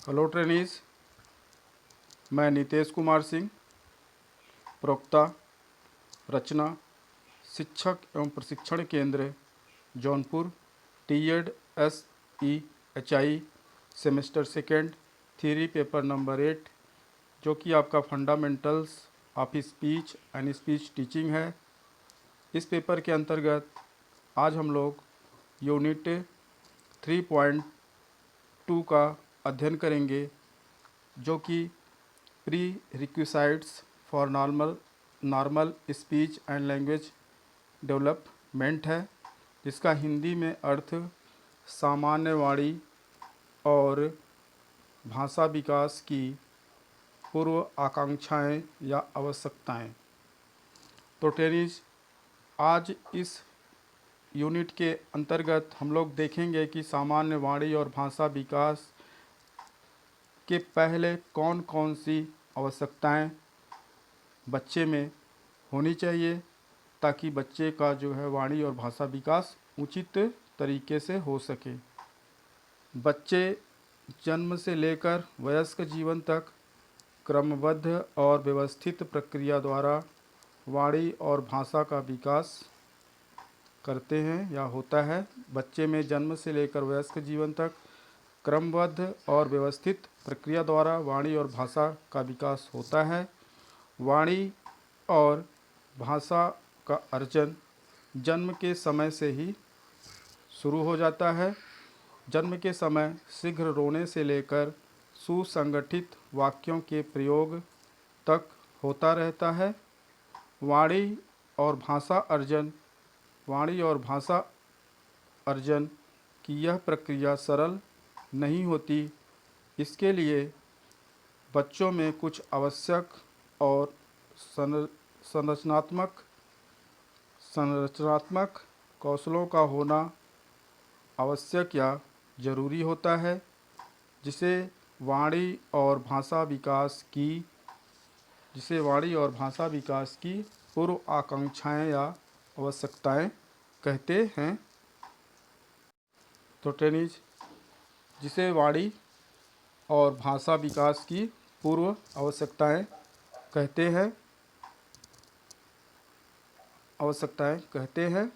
Hello trainees, मैं नितेश कुमार सिंह, प्रवक्ता, रचना, शिक्षक एवं प्रशिक्षण केंद्र Jaunpur, TED SEHI semester second, theory paper number 8, जो कि आपका fundamentals of speech and speech teaching है। इस पेपर के अंतर्गत आज हम लोग यूनिट 3.2 का अध्ययन करेंगे, जो कि prerequisites for normal speech and language development है, जिसका हिंदी में अर्थ सामान्य वाणी और भाषा विकास की पूर्व आकांक्षाएं या आवश्यकताएं। तो टेनिस, आज इस यूनिट के अंतर्गत हम लोग देखेंगे कि सामान्य वाणी और भाषा विकास के पहले कौन कौन सी आवश्यकताएं बच्चे में होनी चाहिए, ताकि बच्चे का जो है वाणी और भाषा विकास उचित तरीके से हो सके। बच्चे जन्म से लेकर वयस्क जीवन तक क्रमबद्ध और व्यवस्थित प्रक्रिया द्वारा वाणी और भाषा का विकास करते हैं या होता है। बच्चे में जन्म से लेकर वयस्क जीवन तक क्रमबद्ध और व्यवस्थित प्रक्रिया द्वारा वाणी और भाषा का विकास होता है। वाणी और भाषा का अर्जन जन्म के समय से ही शुरू हो जाता है। जन्म के समय शीघ्र रोने से लेकर सुसंगठित वाक्यों के प्रयोग तक होता रहता है। वाणी और भाषा अर्जन की यह प्रक्रिया सरल नहीं होती। इसके लिए बच्चों में कुछ आवश्यक और संरचनात्मक कौशलों का होना आवश्यक या ज़रूरी होता है, जिसे वाणी और भाषा विकास की पूर्व आकांक्षाएं या आवश्यकताएं कहते हैं। तो ट्रेनीज, जिसे वाणी और भाषा विकास की पूर्व आवश्यकताएं कहते हैं।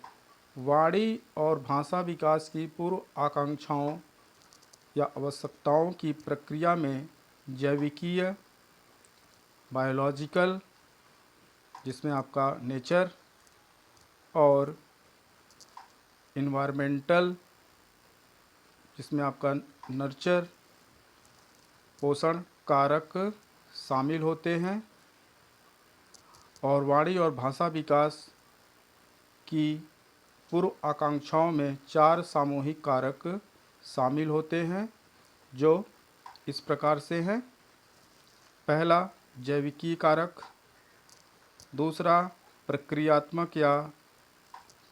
वाणी और भाषा विकास की पूर्व आकांक्षाओं या आवश्यकताओं की प्रक्रिया में जैविकीय, बायोलॉजिकल, जिसमें आपका नेचर, और इन्वायरमेंटल, जिसमें आपका नर्चर, पोषण कारक शामिल होते हैं। और वाणी और भाषा विकास की पूर्व आकांक्षाओं में 4 सामूहिक कारक शामिल होते हैं, जो इस प्रकार से हैं। पहला, जैविकीय कारक। दूसरा, प्रक्रियात्मक या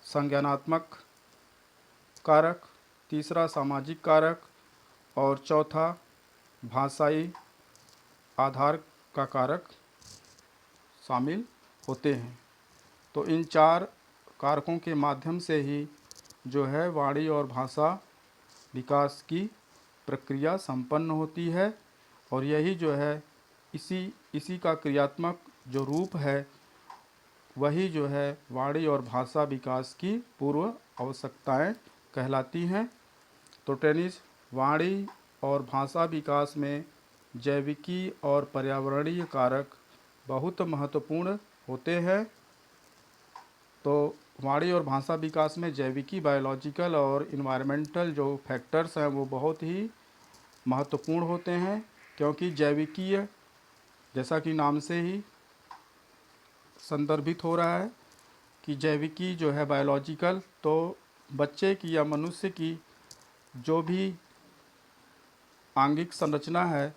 संज्ञानात्मक कारक। तीसरा, सामाजिक कारक। और चौथा, भाषाई आधार का कारक शामिल होते हैं। तो इन 4 कारकों के माध्यम से ही जो है वाणी और भाषा विकास की प्रक्रिया संपन्न होती है। और यही जो है इसी का क्रियात्मक जो रूप है, वही जो है वाणी और भाषा विकास की पूर्व आवश्यकताएं कहलाती हैं। तो टेनिस, वाणी और भाषा विकास में जैविकी और पर्यावरणीय कारक बहुत महत्वपूर्ण होते हैं। तो वाणी और भाषा विकास में जैविकी, बायोलॉजिकल और इन्वायरमेंटल जो फैक्टर्स हैं वो बहुत ही महत्वपूर्ण होते हैं, क्योंकि जैविकीय, जैसा कि नाम से ही संदर्भित हो रहा है कि जैविकी जो है बायोलॉजिकल, तो बच्चे की या मनुष्य की जो भी आंगिक संरचना है,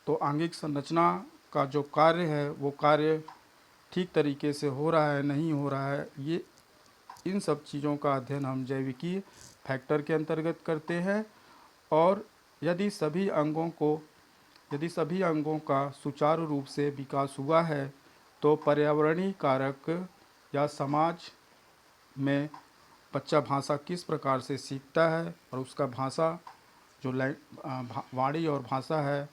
तो आंगिक संरचना का जो कार्य है वो कार्य ठीक तरीके से हो रहा है, नहीं हो रहा है, ये इन सब चीज़ों का अध्ययन हम जैविकी फैक्टर के अंतर्गत करते हैं। और यदि सभी अंगों का सुचारू रूप से विकास हुआ है, तो पर्यावरणीय कारक या समाज में बच्चा भाषा किस प्रकार से सीखता है और उसका भाषा जो वाणी और भाषा है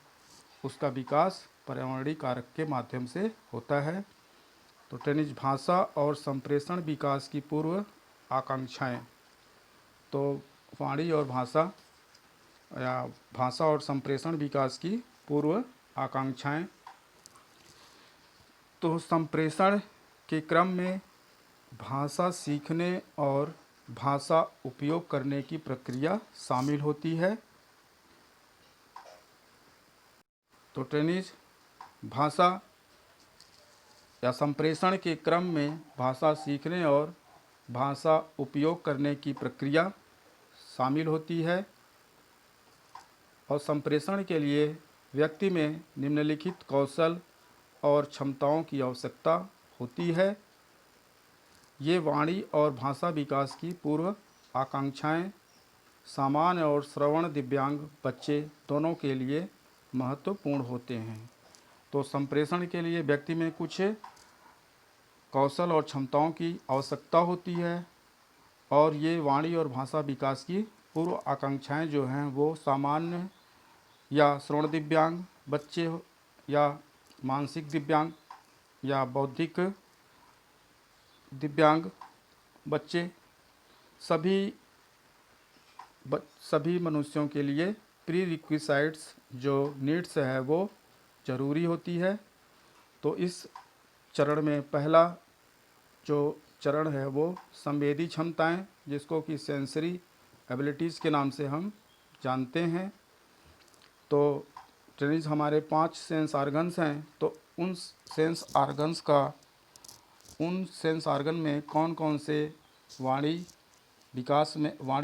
उसका विकास पर्यावरणीय कारक के माध्यम से होता है। तो टेनिस भाषा और संप्रेषण विकास की पूर्व आकांक्षाएं। तो वाणी और भाषा या भाषा और संप्रेषण विकास की पूर्व आकांक्षाएं। तो संप्रेषण के क्रम में भाषा सीखने और भाषा उपयोग करने की प्रक्रिया शामिल होती है। तो टेनिस भाषा या संप्रेषण के क्रम में भाषा सीखने और भाषा उपयोग करने की प्रक्रिया शामिल होती है और संप्रेषण के लिए व्यक्ति में निम्नलिखित कौशल और क्षमताओं की आवश्यकता होती है। ये वाणी और भाषा विकास की पूर्व आकांक्षाएं सामान्य और श्रवण दिव्यांग बच्चे दोनों के लिए महत्वपूर्ण होते हैं। तो संप्रेषण के लिए व्यक्ति में कुछ कौशल और क्षमताओं की आवश्यकता होती है और ये वाणी और भाषा विकास की पूर्व आकांक्षाएं जो हैं वो सामान्य या श्रवण दिव्यांग बच्चे या मानसिक दिव्यांग या बौद्धिक दिव्यांग बच्चे सभी मनुष्यों के लिए प्री रिक्विसाइट्स जो नीड्स है वो ज़रूरी होती है। तो इस चरण में पहला जो चरण है वो संवेदी क्षमताएं जिसको कि सेंसरी एबिलिटीज़ के नाम से हम जानते हैं। तो टेनिस हमारे 5 सेंस आर्गन्स हैं। तो उन सेंस आर्गन में कौन कौन से वाणी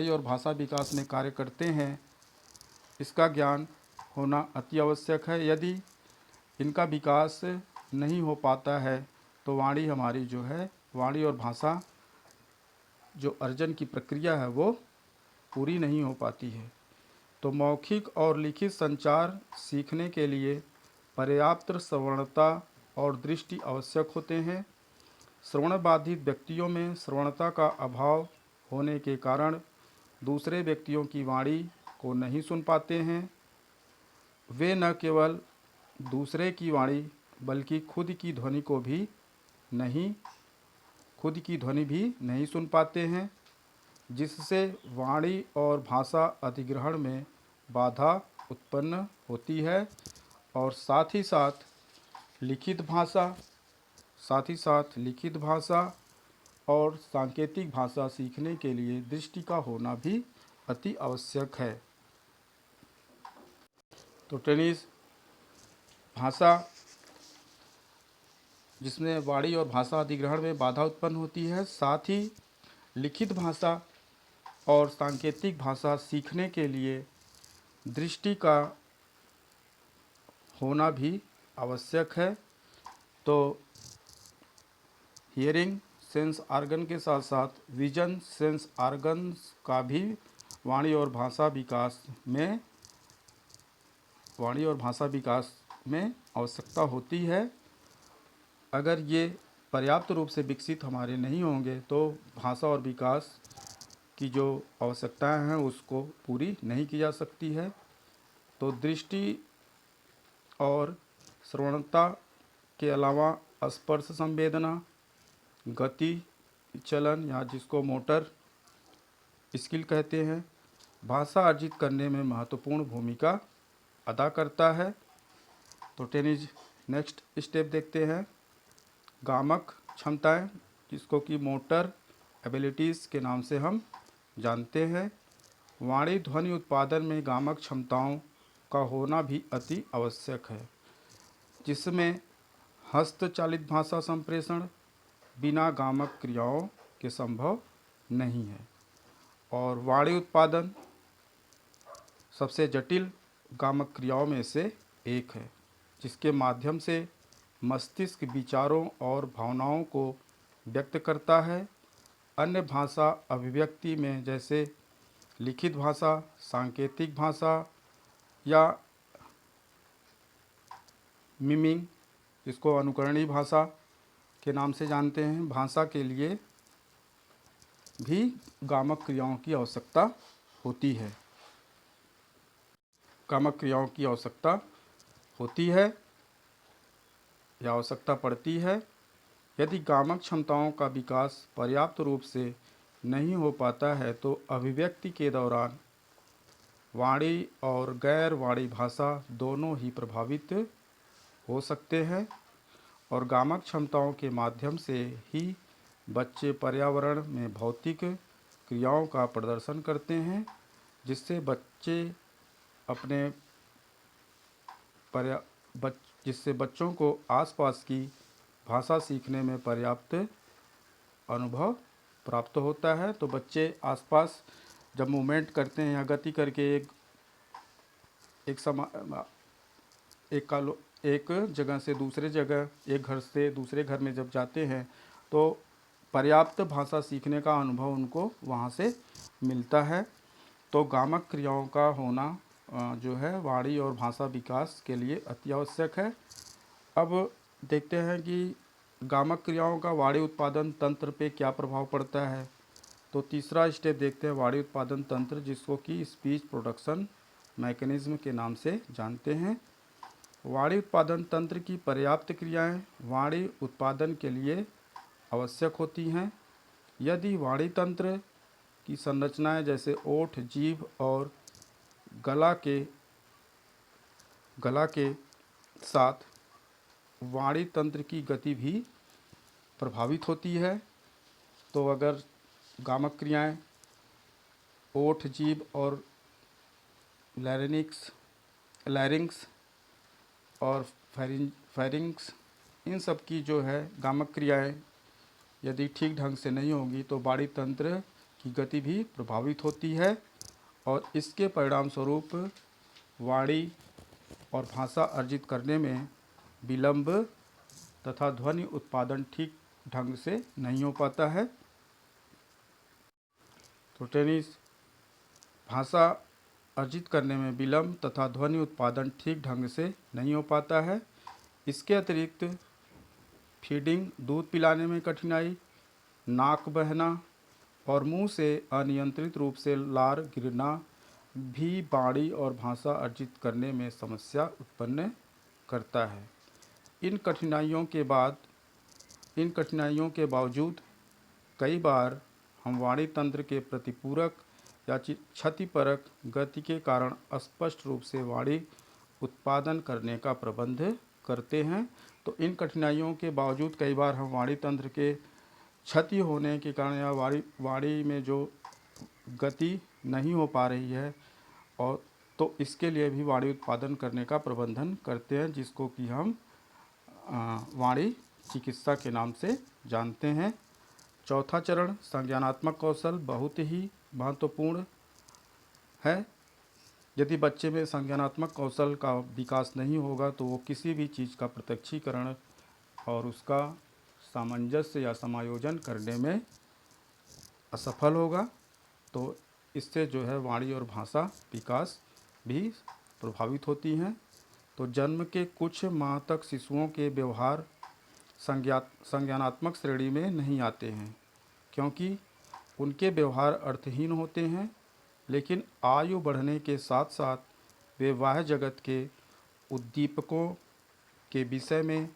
और भाषा विकास में कार्य करते हैं इसका ज्ञान होना अति आवश्यक है। यदि इनका विकास नहीं हो पाता है तो वाणी और भाषा जो अर्जन की प्रक्रिया है वो पूरी नहीं हो पाती है। तो मौखिक और लिखित संचार सीखने के लिए पर्याप्त श्रवणता और दृष्टि आवश्यक होते हैं। श्रवण बाधित व्यक्तियों में श्रवणता का अभाव होने के कारण दूसरे व्यक्तियों की वाणी को नहीं सुन पाते हैं। वे न केवल दूसरे की वाणी बल्कि खुद की ध्वनि भी नहीं सुन पाते हैं, जिससे वाणी और भाषा अधिग्रहण में बाधा उत्पन्न होती है और साथ ही साथ लिखित भाषा और सांकेतिक भाषा सीखने के लिए दृष्टि का होना भी अति आवश्यक है। तो टेनिस भाषा जिसमें वाणी और भाषा अधिग्रहण में बाधा उत्पन्न होती है, साथ ही लिखित भाषा और सांकेतिक भाषा सीखने के लिए दृष्टि का होना भी आवश्यक है। तो हियरिंग सेंस आर्गन के साथ साथ विजन सेंस आर्गन का भी वाणी और भाषा विकास में आवश्यकता होती है। अगर ये पर्याप्त रूप से विकसित हमारे नहीं होंगे तो भाषा और विकास की जो आवश्यकताएं हैं उसको पूरी नहीं की जा सकती है। तो दृष्टि और श्रवणता के अलावा स्पर्श संवेदना, गति, चलन या जिसको मोटर स्किल कहते हैं, भाषा अर्जित करने में महत्वपूर्ण भूमिका अदा करता है। तो टेनिस नेक्स्ट स्टेप देखते हैं, गामक क्षमताएं जिसको कि मोटर एबिलिटीज़ के नाम से हम जानते हैं। वाणी ध्वनि उत्पादन में गामक क्षमताओं का होना भी अति आवश्यक है, जिसमें हस्तचालित भाषा संप्रेषण बिना गामक क्रियाओं के संभव नहीं है और वाणी उत्पादन सबसे जटिल गामक क्रियाओं में से एक है, जिसके माध्यम से मस्तिष्क विचारों और भावनाओं को व्यक्त करता है। अन्य भाषा अभिव्यक्ति में जैसे लिखित भाषा, सांकेतिक भाषा या मिमिंग जिसको अनुकरणीय भाषा के नाम से जानते हैं, भाषा के लिए भी गामक क्रियाओं की आवश्यकता होती है। कामक क्रियाओं की आवश्यकता होती है या आवश्यकता पड़ती है। यदि कामक क्षमताओं का विकास पर्याप्त रूप से नहीं हो पाता है तो अभिव्यक्ति के दौरान वाणी और गैर वाणी भाषा दोनों ही प्रभावित हो सकते हैं और गामक क्षमताओं के माध्यम से ही बच्चे पर्यावरण में भौतिक क्रियाओं का प्रदर्शन करते हैं, जिससे बच्चे अपने पर्या बच जिससे बच्चों को आसपास की भाषा सीखने में पर्याप्त अनुभव प्राप्त होता है। तो बच्चे आसपास जब मूवमेंट करते हैं या गति करके एक समा एक कालो एक जगह से दूसरे जगह, एक घर से दूसरे घर में जब जाते हैं तो पर्याप्त भाषा सीखने का अनुभव उनको वहाँ से मिलता है। तो गामक क्रियाओं का होना जो है वाणी और भाषा विकास के लिए अति आवश्यक है। अब देखते हैं कि गामक क्रियाओं का वाणी उत्पादन तंत्र पे क्या प्रभाव पड़ता है। तो तीसरा स्टेप देखते हैं वाणी उत्पादन तंत्र, जिसको कि स्पीच प्रोडक्शन मैकेनिज्म के नाम से जानते हैं। वाणी उत्पादन तंत्र की पर्याप्त क्रियाएं वाणी उत्पादन के लिए आवश्यक होती हैं। यदि वाणी तंत्र की संरचनाएं जैसे ओठ, जीभ और गला के साथ वाणी तंत्र की गति भी प्रभावित होती है, तो अगर गामक क्रियाएं ओठ, जीभ और लैरिंक्स और फेरिंग्स इन सब की जो है गामक क्रियाएं यदि ठीक ढंग से नहीं होगी तो वाणी तंत्र की गति भी प्रभावित होती है और इसके परिणाम स्वरूप वाणी और भाषा अर्जित करने में विलंब तथा ध्वनि उत्पादन ठीक ढंग से नहीं हो पाता है। तो टेनिस भाषा अर्जित करने में विलंब तथा ध्वनि उत्पादन ठीक ढंग से नहीं हो पाता है। इसके अतिरिक्त फीडिंग, दूध पिलाने में कठिनाई, नाक बहना और मुंह से अनियंत्रित रूप से लार गिरना भी वाणी और भाषा अर्जित करने में समस्या उत्पन्न करता है। इन कठिनाइयों के बावजूद कई बार हम वाणी तंत्र के प्रतिपूरक या क्षतिपरक गति के कारण स्पष्ट रूप से वाणी उत्पादन करने का प्रबंध करते हैं। तो इन कठिनाइयों के बावजूद कई बार हम वाणी तंत्र के क्षति होने के कारण या वाणी में जो गति नहीं हो पा रही है और तो इसके लिए भी वाणी उत्पादन करने का प्रबंधन करते हैं, जिसको कि हम वाणी चिकित्सा के नाम से जानते हैं। चौथा चरण संज्ञानात्मक कौशल बहुत ही महत्वपूर्ण है। यदि बच्चे में संज्ञानात्मक कौशल का विकास नहीं होगा तो वो किसी भी चीज़ का प्रत्यक्षीकरण और उसका सामंजस्य या समायोजन करने में असफल होगा। तो इससे जो है वाणी और भाषा विकास भी प्रभावित होती हैं। तो जन्म के कुछ माह तक शिशुओं के व्यवहार संज्ञानात्मक श्रेणी में नहीं आते हैं, क्योंकि उनके व्यवहार अर्थहीन होते हैं, लेकिन आयु बढ़ने के साथ साथ वे बाह्य जगत के उद्दीपकों के विषय में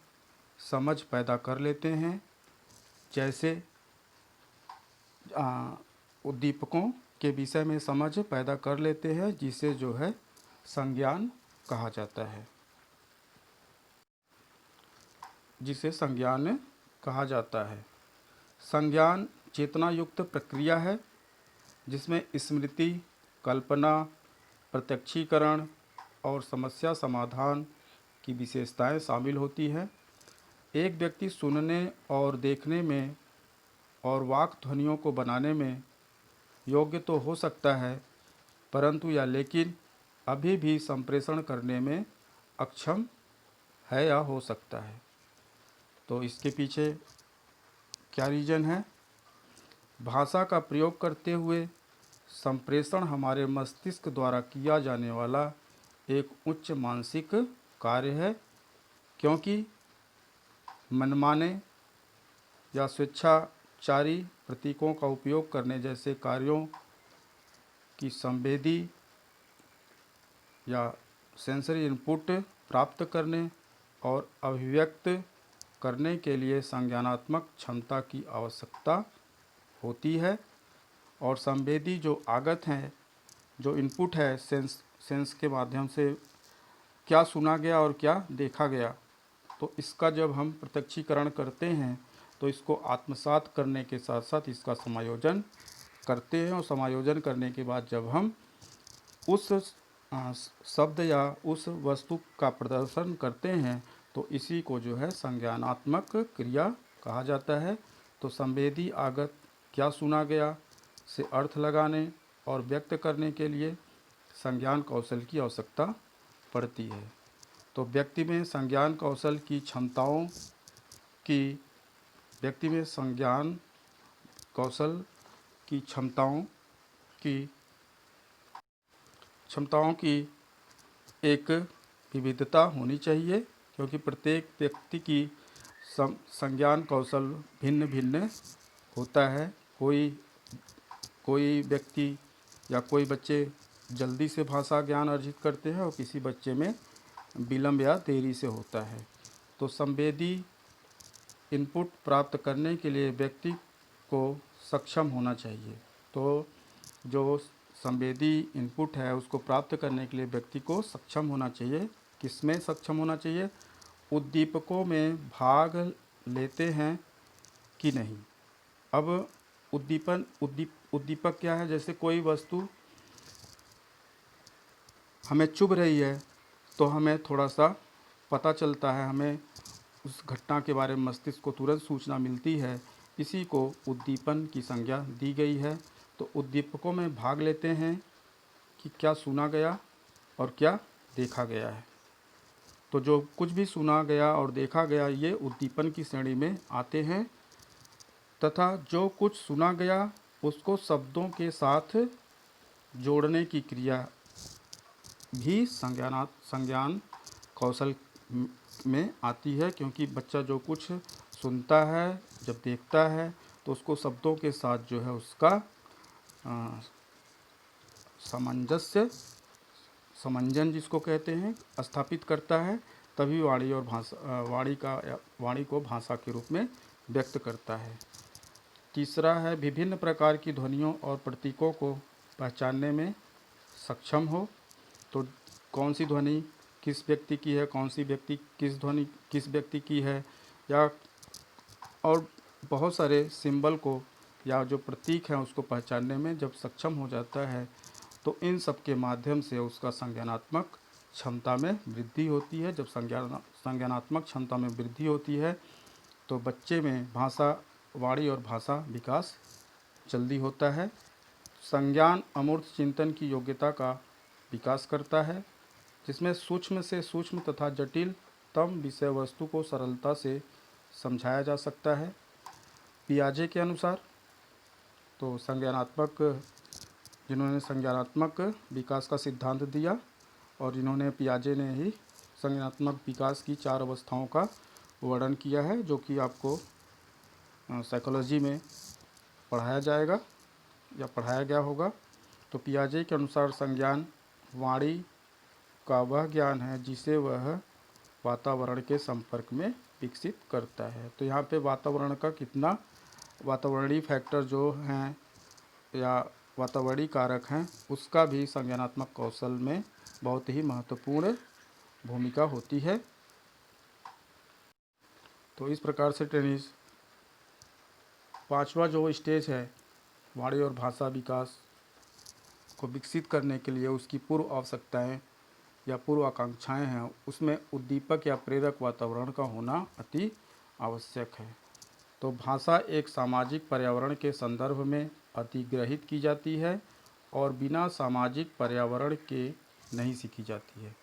समझ पैदा कर लेते हैं, जैसे उद्दीपकों के विषय में समझ पैदा कर लेते हैं, जिसे जो है संज्ञान कहा जाता है, संज्ञान चेतना युक्त प्रक्रिया है जिसमें स्मृति, कल्पना, प्रत्यक्षीकरण और समस्या समाधान की विशेषताएं शामिल होती हैं। एक व्यक्ति सुनने और देखने में और वाक ध्वनियों को बनाने में योग्य तो हो सकता है, परंतु लेकिन अभी भी संप्रेषण करने में अक्षम है या हो सकता है। तो इसके पीछे क्या रीज़न है? भाषा का प्रयोग करते हुए संप्रेषण हमारे मस्तिष्क द्वारा किया जाने वाला एक उच्च मानसिक कार्य है, क्योंकि मनमाने या स्वेच्छाचारी प्रतीकों का उपयोग करने जैसे कार्यों की संवेदी या सेंसरी इनपुट प्राप्त करने और अभिव्यक्त करने के लिए संज्ञानात्मक क्षमता की आवश्यकता होती है। और संवेदी जो आगत हैं, जो इनपुट है सेंस के माध्यम से क्या सुना गया और क्या देखा गया, तो इसका जब हम प्रत्यक्षीकरण करते हैं तो इसको आत्मसात करने के साथ साथ इसका समायोजन करते हैं। और समायोजन करने के बाद जब हम उस शब्द या उस वस्तु का प्रदर्शन करते हैं तो इसी को जो है संज्ञानात्मक क्रिया कहा जाता है। तो संवेदी आगत क्या सुना गया से अर्थ लगाने और व्यक्त करने के लिए संज्ञान कौशल की आवश्यकता पड़ती है। तो व्यक्ति में संज्ञान कौशल की क्षमताओं की व्यक्ति में संज्ञान कौशल की क्षमताओं की एक विविधता होनी चाहिए, क्योंकि प्रत्येक व्यक्ति की संज्ञान कौशल भिन्न भिन्न होता है। कोई व्यक्ति या कोई बच्चे जल्दी से भाषा ज्ञान अर्जित करते हैं और किसी बच्चे में विलंब या देरी से होता है। तो संवेदी इनपुट प्राप्त करने के लिए व्यक्ति को सक्षम होना चाहिए। तो जो संवेदी इनपुट है उसको प्राप्त करने के लिए व्यक्ति को सक्षम होना चाहिए। किसमें सक्षम होना चाहिए? उद्दीपकों में भाग लेते हैं कि नहीं। अब उद्दीपक क्या है? जैसे कोई वस्तु हमें चुभ रही है तो हमें थोड़ा सा पता चलता है, हमें उस घटना के बारे में मस्तिष्क को तुरंत सूचना मिलती है, इसी को उद्दीपन की संज्ञा दी गई है। तो उद्दीपकों में भाग लेते हैं कि क्या सुना गया और क्या देखा गया है। तो जो कुछ भी सुना गया और देखा गया ये उद्दीपन की श्रेणी में आते हैं, तथा जो कुछ सुना गया उसको शब्दों के साथ जोड़ने की क्रिया भी संज्ञान कौशल में आती है। क्योंकि बच्चा जो कुछ सुनता है, जब देखता है तो उसको शब्दों के साथ जो है उसका समंजन जिसको कहते हैं स्थापित करता है, तभी वाणी को भाषा के रूप में व्यक्त करता है। तीसरा है विभिन्न प्रकार की ध्वनियों और प्रतीकों को पहचानने में सक्षम हो। तो कौन सी ध्वनि किस व्यक्ति की है, कौन सी ध्वनि किस व्यक्ति की है, या और बहुत सारे सिंबल को या जो प्रतीक हैं उसको पहचानने में जब सक्षम हो जाता है तो इन सब के माध्यम से उसका संज्ञानात्मक क्षमता में वृद्धि होती है। जब संज्ञानात्मक क्षमता में वृद्धि होती है तो बच्चे में वाणी और भाषा विकास जल्दी होता है। संज्ञान अमूर्त चिंतन की योग्यता का विकास करता है, जिसमें सूक्ष्म से सूक्ष्म तथा जटिलतम विषय वस्तु को सरलता से समझाया जा सकता है। पियाजे के अनुसार तो जिन्होंने संज्ञानात्मक विकास का सिद्धांत दिया और जिन्होंने पियाजे ने ही संज्ञानात्मक विकास की 4 अवस्थाओं का वर्णन किया है, जो कि आपको साइकोलॉजी में पढ़ाया जाएगा या पढ़ाया गया होगा। तो पियाजे के अनुसार संज्ञान वाणी का वह ज्ञान है जिसे वह वातावरण के संपर्क में विकसित करता है। तो यहाँ पे वातावरण का कितना वातावरणीय फैक्टर जो हैं या वातावरणीय कारक हैं उसका भी संज्ञानात्मक कौशल में बहुत ही महत्वपूर्ण भूमिका होती है। तो इस प्रकार से ट्रेनिज 5वां जो स्टेज है वाणी और भाषा विकास को विकसित करने के लिए उसकी पूर्व आवश्यकताएं या पूर्व आकांक्षाएँ हैं, उसमें उद्दीपक या प्रेरक वातावरण का होना अति आवश्यक है। तो भाषा एक सामाजिक पर्यावरण के संदर्भ में अधिग्रहित की जाती है और बिना सामाजिक पर्यावरण के नहीं सीखी जाती है।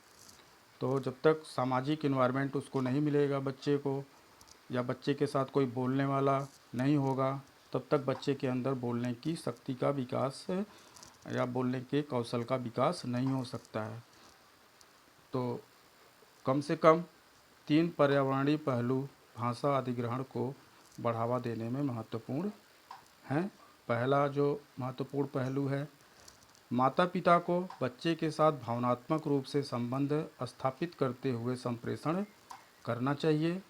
तो जब तक सामाजिक इन्वायरमेंट उसको नहीं मिलेगा बच्चे को, या बच्चे के साथ कोई बोलने वाला नहीं होगा, तब तक बच्चे के अंदर बोलने की शक्ति का विकास या बोलने के कौशल का विकास नहीं हो सकता है। तो कम से कम 3 पर्यावरणीय पहलू भाषा अधिग्रहण को बढ़ावा देने में महत्वपूर्ण हैं। पहला जो महत्वपूर्ण पहलू है माता पिता को बच्चे के साथ भावनात्मक रूप से संबंध स्थापित करते हुए संप्रेषण करना चाहिए।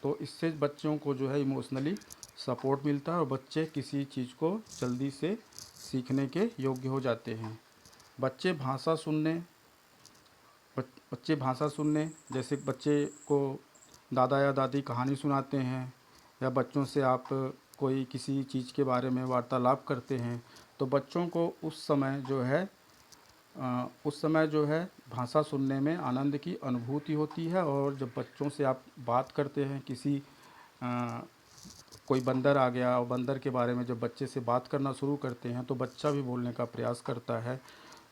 तो इससे बच्चों को जो है इमोशनली सपोर्ट मिलता है और बच्चे किसी चीज़ को जल्दी से सीखने के योग्य हो जाते हैं। बच्चे भाषा सुनने बच्चे भाषा सुनने जैसे बच्चे को दादा या दादी कहानी सुनाते हैं या बच्चों से आप कोई किसी चीज़ के बारे में वार्तालाप करते हैं, तो बच्चों को उस समय जो है भाषा सुनने में आनंद की अनुभूति होती है। और जब बच्चों से आप बात करते हैं कोई बंदर आ गया और बंदर के बारे में जब बच्चे से बात करना शुरू करते हैं तो बच्चा भी बोलने का प्रयास करता है।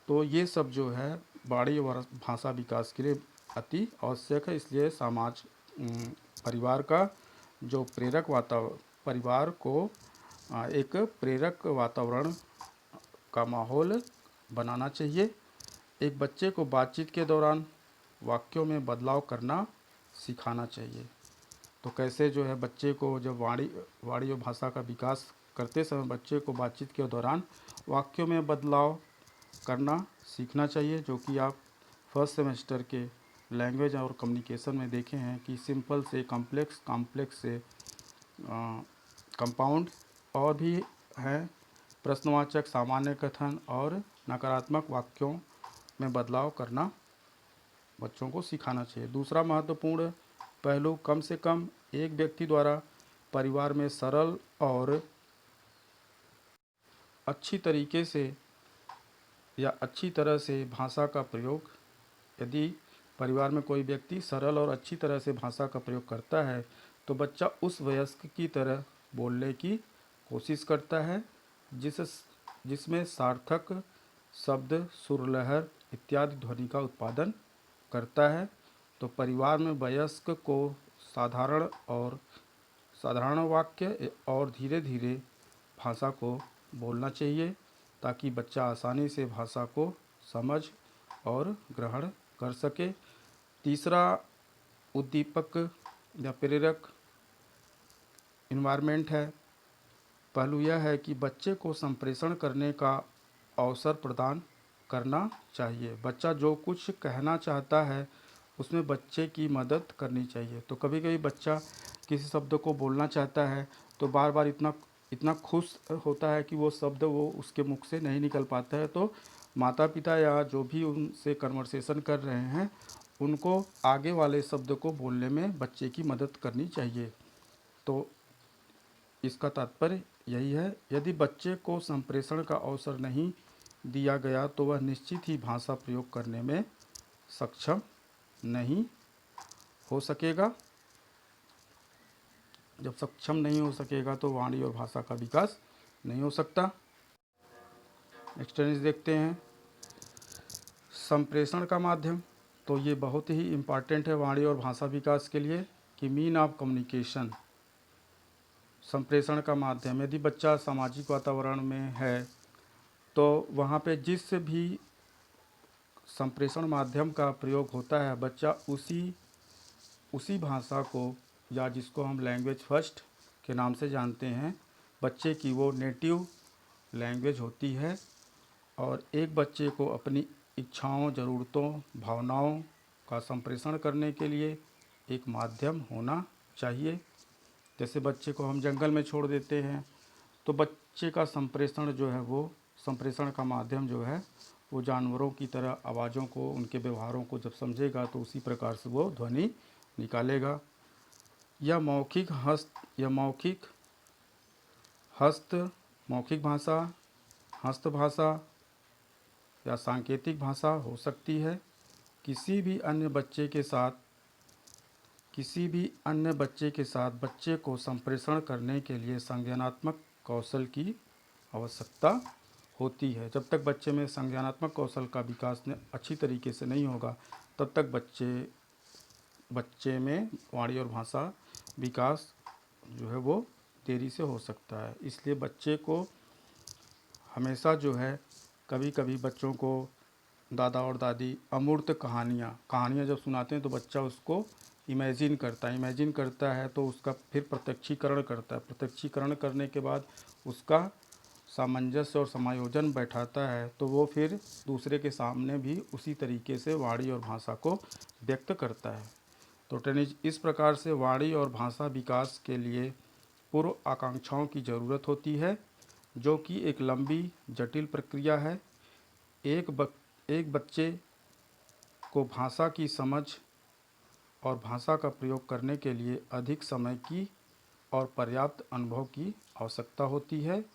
तो ये सब जो है वाणी और भाषा विकास के लिए अति आवश्यक है। इसलिए परिवार का जो परिवार को एक प्रेरक वातावरण का माहौल बनाना चाहिए। एक बच्चे को बातचीत के दौरान वाक्यों में बदलाव करना सिखाना चाहिए। तो कैसे जो है बच्चे को जब वाणी और भाषा का विकास करते समय बच्चे को बातचीत के दौरान वाक्यों में बदलाव करना सीखना चाहिए, जो कि आप फर्स्ट सेमेस्टर के लैंग्वेज और कम्युनिकेशन में देखे हैं कि सिंपल से कॉम्प्लेक्स से कंपाउंड और भी हैं, प्रश्नवाचक, सामान्य कथन और नकारात्मक वाक्यों में बदलाव करना बच्चों को सिखाना चाहिए। दूसरा महत्वपूर्ण पहलू, कम से कम एक व्यक्ति द्वारा परिवार में सरल और अच्छी तरह से भाषा का प्रयोग। यदि परिवार में कोई व्यक्ति सरल और अच्छी तरह से भाषा का प्रयोग करता है तो बच्चा उस वयस्क की तरह बोलने की कोशिश करता है जिसमें सार्थक शब्द, सुर, लहर इत्यादि ध्वनि का उत्पादन करता है। तो परिवार में वयस्क को साधारण वाक्य और धीरे धीरे भाषा को बोलना चाहिए ताकि बच्चा आसानी से भाषा को समझ और ग्रहण कर सके। तीसरा उद्दीपक या प्रेरक इन्वायरमेंट है। पहलू यह है कि बच्चे को संप्रेषण करने का अवसर प्रदान करना चाहिए। बच्चा जो कुछ कहना चाहता है उसमें बच्चे की मदद करनी चाहिए। तो कभी कभी बच्चा किसी शब्द को बोलना चाहता है तो बार बार इतना खुश होता है कि वो शब्द उसके मुख से नहीं निकल पाता है। तो माता पिता या जो भी उनसे कन्वर्सेशन कर रहे हैं उनको आगे वाले शब्द को बोलने में बच्चे की मदद करनी चाहिए। तो इसका तात्पर्य यही है, यदि बच्चे को संप्रेषण का अवसर नहीं दिया गया तो वह निश्चित ही भाषा प्रयोग करने में सक्षम नहीं हो सकेगा। जब सक्षम नहीं हो सकेगा तो वाणी और भाषा का विकास नहीं हो सकता। नेक्स्ट देखते हैं, संप्रेषण का माध्यम। तो ये बहुत ही इम्पॉर्टेंट है वाणी और भाषा विकास के लिए कि मीन ऑफ कम्युनिकेशन, संप्रेषण का माध्यम। यदि बच्चा सामाजिक वातावरण में है तो वहाँ पे जिस भी संप्रेषण माध्यम का प्रयोग होता है बच्चा उसी भाषा को, या जिसको हम लैंग्वेज फर्स्ट के नाम से जानते हैं, बच्चे की वो नेटिव लैंग्वेज होती है। और एक बच्चे को अपनी इच्छाओं, ज़रूरतों, भावनाओं का संप्रेषण करने के लिए एक माध्यम होना चाहिए। जैसे बच्चे को हम जंगल में छोड़ देते हैं तो बच्चे का संप्रेषण जो है वो संप्रेषण का माध्यम जो है वो जानवरों की तरह आवाज़ों को, उनके व्यवहारों को जब समझेगा तो उसी प्रकार से वो ध्वनि निकालेगा। या मौखिक भाषा, हस्त भाषा या सांकेतिक भाषा हो सकती है। किसी भी अन्य बच्चे के साथ बच्चे को संप्रेषण करने के लिए संज्ञानात्मक कौशल की आवश्यकता होती है। जब तक बच्चे में संज्ञानात्मक कौशल का विकास अच्छी तरीके से नहीं होगा तब तक बच्चे में वाणी और भाषा विकास जो है वो देरी से हो सकता है। इसलिए बच्चे को हमेशा जो है, कभी कभी बच्चों को दादा और दादी अमूर्त कहानियाँ जब सुनाते हैं तो बच्चा उसको इमेजिन करता है तो उसका फिर प्रत्यक्षीकरण करता है। प्रत्यक्षीकरण करने के बाद उसका सामंजस्य और समायोजन बैठाता है तो वो फिर दूसरे के सामने भी उसी तरीके से वाणी और भाषा को व्यक्त करता है। तो टेनिस इस प्रकार से वाणी और भाषा विकास के लिए पूर्व आकांक्षाओं की ज़रूरत होती है, जो कि एक लंबी जटिल प्रक्रिया है। एक बच्चे को भाषा की समझ और भाषा का प्रयोग करने के लिए अधिक समय की और पर्याप्त अनुभव की आवश्यकता होती है।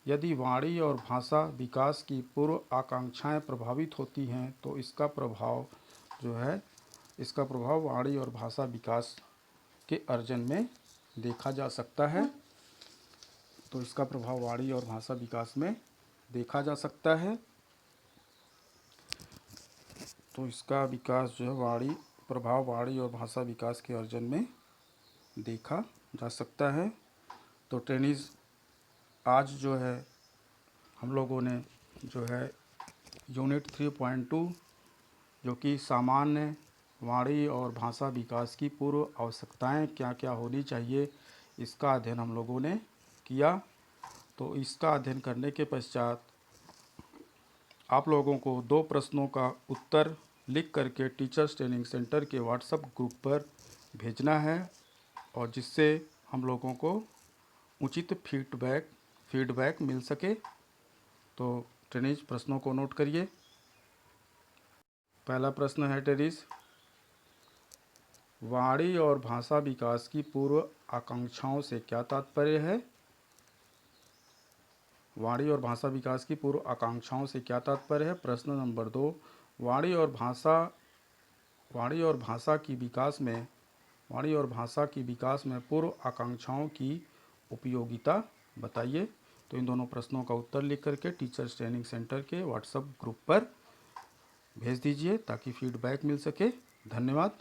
यदि वाणी और भाषा विकास की पूर्व आकांक्षाएं प्रभावित होती हैं तो इसका प्रभाव वाणी और भाषा विकास के अर्जन में देखा जा सकता है। तो इसका प्रभाव वाणी और भाषा विकास में देखा जा सकता है। तो इसका विकास जो है प्रभाव वाणी और भाषा विकास के अर्जन में देखा जा सकता है। तो टेनिस आज जो है हम लोगों ने जो है यूनिट 3.2 जो कि सामान्य वाणी और भाषा विकास की पूर्व आवश्यकताएं क्या क्या होनी चाहिए, इसका अध्ययन हम लोगों ने किया। तो इसका अध्ययन करने के पश्चात आप लोगों को 2 प्रश्नों का उत्तर लिख करके टीचर्स ट्रेनिंग सेंटर के व्हाट्सएप ग्रुप पर भेजना है, और जिससे हम लोगों को उचित फीडबैक मिल सके। तो टेनिस प्रश्नों को नोट करिए। पहला प्रश्न है टेनिस, वाणी और भाषा विकास की पूर्व आकांक्षाओं से क्या तात्पर्य है? वाणी और भाषा विकास की पूर्व आकांक्षाओं से क्या तात्पर्य है? प्रश्न नंबर 2, वाणी और भाषा की विकास में पूर्व आकांक्षाओं की उपयोगिता बताइए। तो इन दोनों प्रश्नों का उत्तर लिख करके टीचर्स ट्रेनिंग सेंटर के व्हाट्सएप ग्रुप पर भेज दीजिए ताकि फीडबैक मिल सके। धन्यवाद।